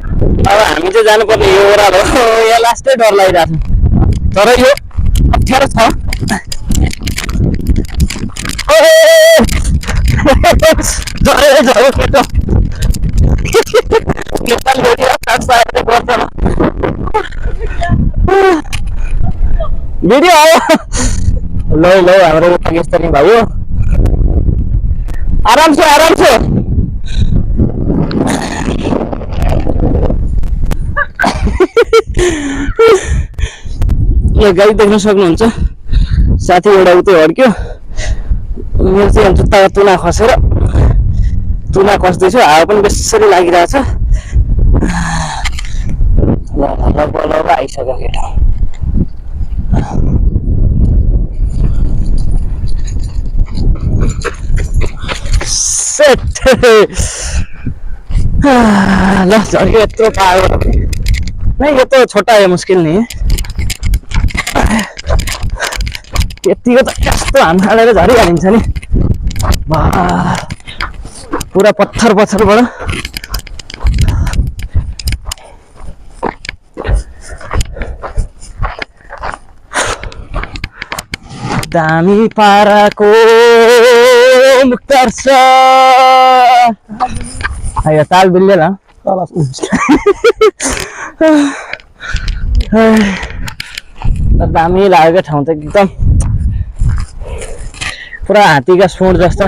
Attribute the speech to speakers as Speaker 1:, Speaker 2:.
Speaker 1: अब हामी चाहिँ जानुपर्ने यो ओह्रालो यहाँ लास्टै डर लागिरहेको छ तर यो अप्ठ्यारो छ भिडियो हो लौ लौ हाम्रो पाकिस्तानी भाइ हो आराम छ यो गाडी देख्न सक्नुहुन्छ साथी एउटा उतै हड्क्यो मेरो चाहिँ जुत्ताको तुना खसेर तुना खस्दैछु हावा पनि बेसरी लागिरहेछ ल बल्ल आइसक्यो केटा सेट ल झर्क्यो यत्रो पायो नहीं ये तो छोटा है मुश्किल नहीं है यतिको त कस्तो हाम हालेर झरिहालिन्छ नि पुरा पत्थरबाट दामी पाराको मुक्तार छ यो ताल बिल्लेला दामी लागेको ठाउँ त एकदम पुरा हात्तीका सोड जस्ता